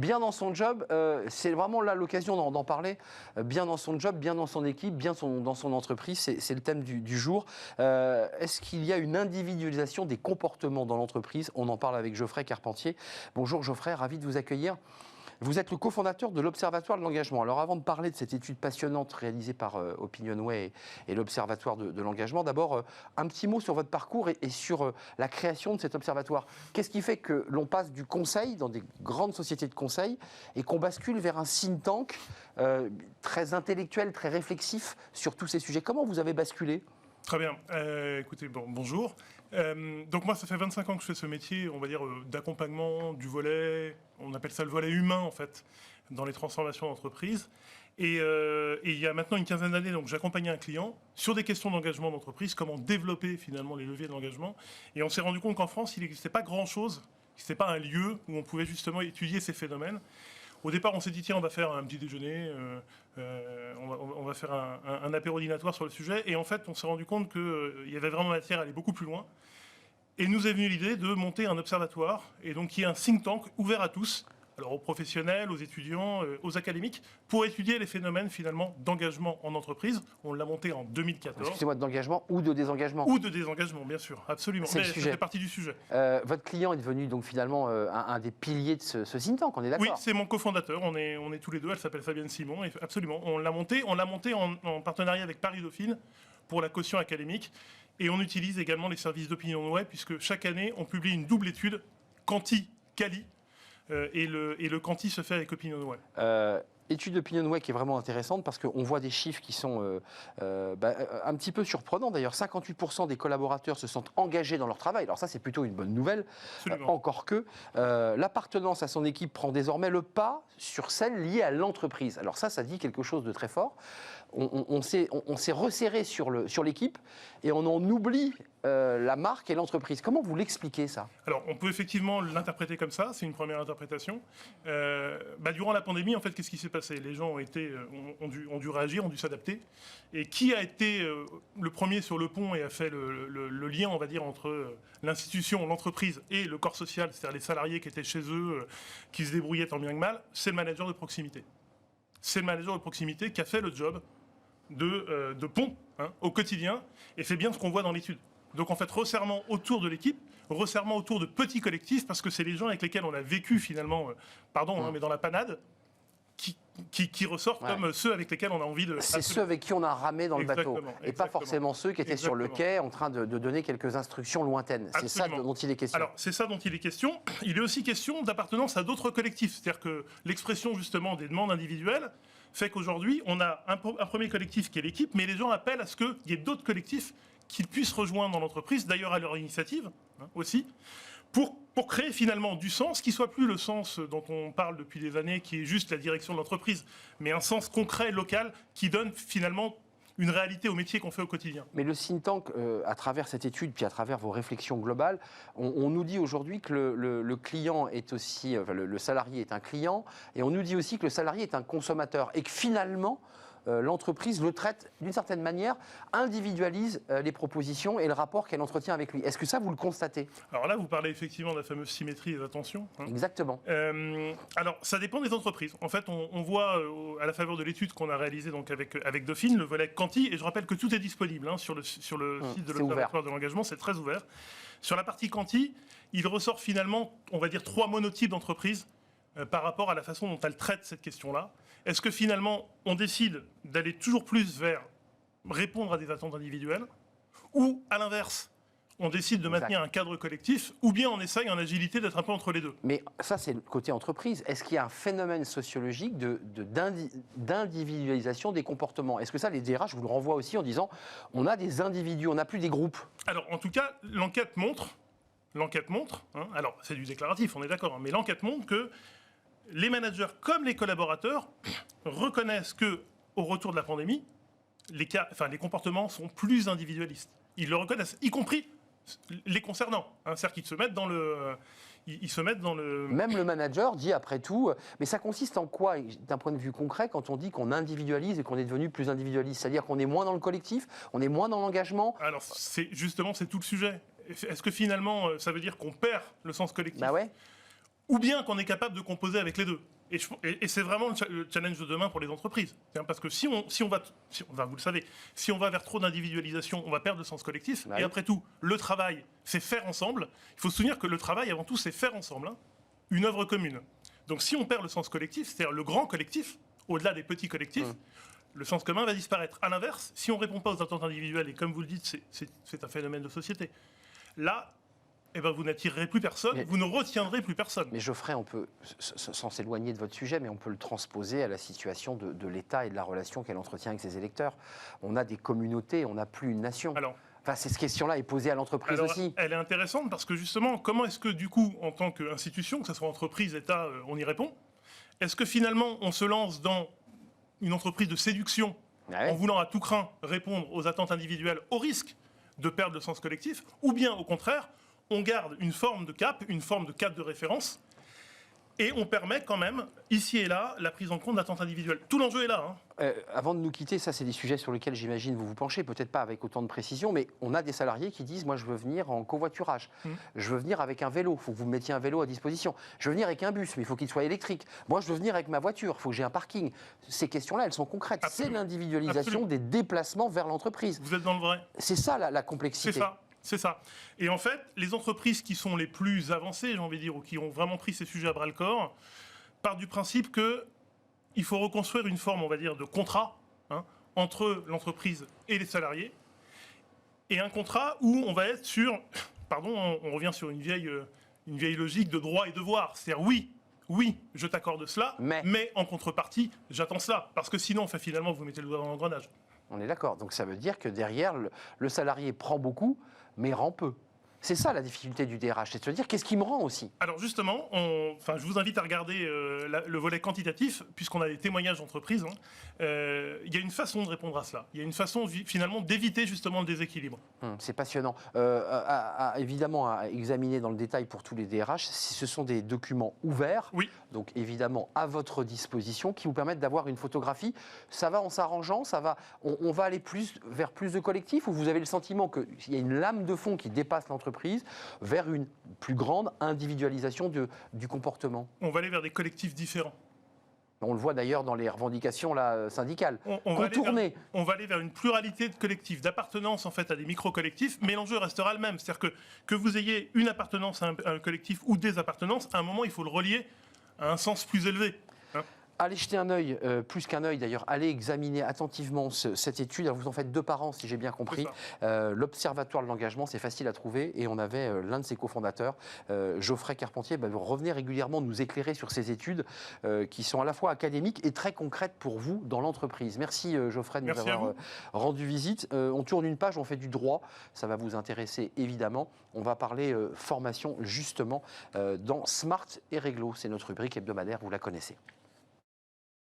bien dans son job, c'est vraiment là l'occasion d'en parler. Bien dans son job, bien dans son équipe, bien dans son entreprise, c'est le thème du jour. Est-ce qu'il y a une individualisation des comportements dans l'entreprise? On en parle avec Geoffrey Carpentier. Bonjour Geoffrey, ravi de vous accueillir. Vous êtes le cofondateur de l'Observatoire de l'engagement. Alors avant de parler de cette étude passionnante réalisée par Opinionway et l'Observatoire de l'engagement, d'abord un petit mot sur votre parcours et sur la création de cet observatoire. Qu'est-ce qui fait que l'on passe du conseil dans des grandes sociétés de conseil et qu'on bascule vers un think tank très intellectuel, très réflexif sur tous ces sujets? Comment vous avez basculé? Très bien. Écoutez, bonjour. Donc moi, ça fait 25 ans que je fais ce métier, on va dire, d'accompagnement du volet, on appelle ça le volet humain, en fait, dans les transformations d'entreprise. Et il y a maintenant une quinzaine d'années, donc j'accompagnais un client sur des questions d'engagement d'entreprise, comment développer finalement les leviers de l'engagement. Et on s'est rendu compte qu'en France, il n'existait pas grand-chose, ce n'était pas un lieu où on pouvait justement étudier ces phénomènes. Au départ, on s'est dit, tiens, on va faire un petit déjeuner, on va faire un apéro dînatoire sur le sujet. Et en fait, on s'est rendu compte qu'il y avait vraiment matière à aller beaucoup plus loin. Et nous est venue l'idée de monter un observatoire, et donc qui est un think tank ouvert à tous, alors aux professionnels, aux étudiants, aux académiques, pour étudier les phénomènes finalement d'engagement en entreprise. On l'a monté en 2014. Excusez-moi, d'engagement ou de désengagement? Ou de désengagement, bien sûr, absolument. C'est le sujet. Ça fait partie du sujet. Votre client est devenu donc finalement un des piliers de ce think tank, on est d'accord? Oui, c'est mon cofondateur, on est tous les deux, elle s'appelle Fabienne Simon, et absolument. On l'a monté en partenariat avec Paris Dauphine pour la caution académique, et on utilise également les services d'Opinionway, puisque chaque année, on publie une double étude, Quanti-Quali, et le Quanti se fait avec Opinionway. Étude d'Opinionway qui est vraiment intéressante parce qu'on voit des chiffres qui sont un petit peu surprenants. D'ailleurs, 58% des collaborateurs se sentent engagés dans leur travail. Alors ça, c'est plutôt une bonne nouvelle. Encore que l'appartenance à son équipe prend désormais le pas sur celle liée à l'entreprise. Alors ça dit quelque chose de très fort. On s'est resserré sur l'équipe et on en oublie la marque et l'entreprise. Comment vous l'expliquez, ça? Alors, on peut effectivement l'interpréter comme ça, c'est une première interprétation. Durant la pandémie, en fait, qu'est-ce qui s'est passé? Les gens ont dû réagir, ont dû s'adapter. Et qui a été le premier sur le pont et a fait le lien, on va dire, entre l'institution, l'entreprise et le corps social, c'est-à-dire les salariés qui étaient chez eux, qui se débrouillaient tant bien que mal? C'est le manager de proximité. C'est le manager de proximité qui a fait le job de pont au quotidien, et c'est bien ce qu'on voit dans l'étude. Donc en fait, resserrement autour de l'équipe, resserrement autour de petits collectifs, parce que c'est les gens avec lesquels on a vécu finalement, mais dans la panade, qui ressortent comme ceux avec lesquels on a envie de... C'est ceux avec qui on a ramé dans le bateau, et pas forcément ceux qui étaient sur le quai en train de donner quelques instructions lointaines. C'est ça dont il est question. Alors, c'est ça dont il est question. Il est aussi question d'appartenance à d'autres collectifs. C'est-à-dire que l'expression justement des demandes individuelles fait qu'aujourd'hui, on a un premier collectif qui est l'équipe, mais les gens appellent à ce qu'il y ait d'autres collectifs qu'ils puissent rejoindre dans l'entreprise, d'ailleurs à leur initiative aussi, pour créer finalement du sens, qui soit plus le sens dont on parle depuis des années, qui est juste la direction de l'entreprise, mais un sens concret, local, qui donne finalement une réalité au métier qu'on fait au quotidien. Mais le think tank, à travers cette étude, puis à travers vos réflexions globales, on nous dit aujourd'hui que le client est aussi, le salarié est un client, et on nous dit aussi que le salarié est un consommateur, et que finalement, l'entreprise le traite d'une certaine manière, individualise les propositions et le rapport qu'elle entretient avec lui. Est-ce que ça, vous le constatez? Alors là, vous parlez effectivement de la fameuse symétrie des attentions. Exactement. Alors, ça dépend des entreprises. En fait, on voit, à la faveur de l'étude qu'on a réalisée donc avec Dauphine, le volet Quanti, et je rappelle que tout est disponible sur le site de l'Observatoire de l'engagement, c'est très ouvert. Sur la partie Quanti, il ressort finalement, on va dire, 3 monotypes d'entreprises par rapport à la façon dont elles traitent cette question-là. Est-ce que finalement, on décide d'aller toujours plus vers répondre à des attentes individuelles, ou à l'inverse, on décide de maintenir un cadre collectif, ou bien on essaye en agilité d'être un peu entre les deux? Mais ça, c'est le côté entreprise. Est-ce qu'il y a un phénomène sociologique d'individualisation des comportements? Est-ce que ça, les DRH vous le renvoient aussi en disant on a des individus, on n'a plus des groupes? Alors, en tout cas, l'enquête montre, alors c'est du déclaratif, on est d'accord, mais l'enquête montre que les managers comme les collaborateurs reconnaissent que, au retour de la pandémie, les comportements sont plus individualistes. Ils le reconnaissent, y compris les concernant. C'est-à-dire qu'ils se mettent dans le... Même le manager dit après tout, mais ça consiste en quoi, d'un point de vue concret, quand on dit qu'on individualise et qu'on est devenu plus individualiste? C'est-à-dire qu'on est moins dans le collectif, on est moins dans l'engagement? Alors, c'est tout le sujet. Est-ce que finalement, ça veut dire qu'on perd le sens collectif? Bah ouais. ou bien qu'on est capable de composer avec les deux. Et c'est vraiment le challenge de demain pour les entreprises. Parce que si on va, vous le savez, si on va vers trop d'individualisation, on va perdre le sens collectif. Ouais. Et après tout, le travail, c'est faire ensemble. Il faut se souvenir que le travail, avant tout, c'est faire ensemble, hein, une œuvre commune. Donc si on perd le sens collectif, c'est-à-dire le grand collectif, au-delà des petits collectifs, le sens commun va disparaître. À l'inverse, si on ne répond pas aux attentes individuelles, et comme vous le dites, c'est un phénomène de société, là, eh ben, vous n'attirerez plus personne, vous ne retiendrez plus personne. Mais Geoffrey, on peut, sans s'éloigner de votre sujet, mais on peut le transposer à la situation de l'État et de la relation qu'elle entretient avec ses électeurs. On a des communautés, on n'a plus une nation. Alors, enfin, cette question-là est posée à l'entreprise aussi. Elle est intéressante parce que justement, comment est-ce que du coup, en tant qu'institution, que ce soit entreprise, État, on y répond? Est-ce que finalement, on se lance dans une entreprise de séduction en voulant à tout crin répondre aux attentes individuelles au risque de perdre le sens collectif, ou bien au contraire, on garde une forme de cap, une forme de cadre de référence, et on permet quand même, ici et là, la prise en compte d'attentes individuelles. Tout l'enjeu est là. Hein. Avant de nous quitter, ça c'est des sujets sur lesquels j'imagine vous vous penchez, peut-être pas avec autant de précision, mais on a des salariés qui disent, moi je veux venir en covoiturage, je veux venir avec un vélo, il faut que vous me mettiez un vélo à disposition, je veux venir avec un bus, mais il faut qu'il soit électrique, moi je veux venir avec ma voiture, il faut que j'ai un parking. Ces questions-là, elles sont concrètes. C'est l'individualisation des déplacements vers l'entreprise. Vous êtes dans le vrai. C'est ça la complexité. C'est ça. C'est ça. Et en fait, les entreprises qui sont les plus avancées, j'ai envie de dire, ou qui ont vraiment pris ces sujets à bras-le-corps, partent du principe qu'il faut reconstruire une forme, on va dire, de contrat entre l'entreprise et les salariés. Et un contrat où on va être sur... Pardon, on revient sur une vieille logique de droit et devoir. C'est-à-dire, oui, je t'accorde cela, mais en contrepartie, j'attends cela. Parce que sinon, finalement, vous mettez le doigt dans l'engrenage. On est d'accord. Donc ça veut dire que derrière, le salarié prend beaucoup, mais rend peu. C'est ça la difficulté du DRH, c'est de se dire qu'est-ce qui me rend aussi. Alors justement, je vous invite à regarder le volet quantitatif, puisqu'on a des témoignages d'entreprises. Il y a une façon de répondre à cela. Il y a une façon finalement d'éviter justement le déséquilibre. C'est passionnant. Évidemment, à examiner dans le détail pour tous les DRH, ce sont des documents ouverts, donc évidemment à votre disposition, qui vous permettent d'avoir une photographie. Ça va en s'arrangeant, on va aller vers plus de collectifs, ou vous avez le sentiment qu'il y a une lame de fond qui dépasse l'entreprise vers une plus grande individualisation du comportement? On va aller vers des collectifs différents. On le voit d'ailleurs dans les revendications syndicales. On va aller vers une pluralité de collectifs, d'appartenance en fait à des micro-collectifs, mais l'enjeu restera le même. C'est-à-dire que vous ayez une appartenance à un collectif ou des appartenances, à un moment il faut le relier à un sens plus élevé. Allez jeter un œil, plus qu'un œil d'ailleurs, allez examiner attentivement cette étude. Alors vous en faites 2 par an, si j'ai bien compris. L'Observatoire de l'engagement, c'est facile à trouver. Et on avait l'un de ses cofondateurs, Geoffrey Carpentier, revenez régulièrement nous éclairer sur ces études qui sont à la fois académiques et très concrètes pour vous dans l'entreprise. Merci Geoffrey de nous avoir rendu visite. On tourne une page, on fait du droit. Ça va vous intéresser évidemment. On va parler formation justement dans Smart et Réglo. C'est notre rubrique hebdomadaire, vous la connaissez.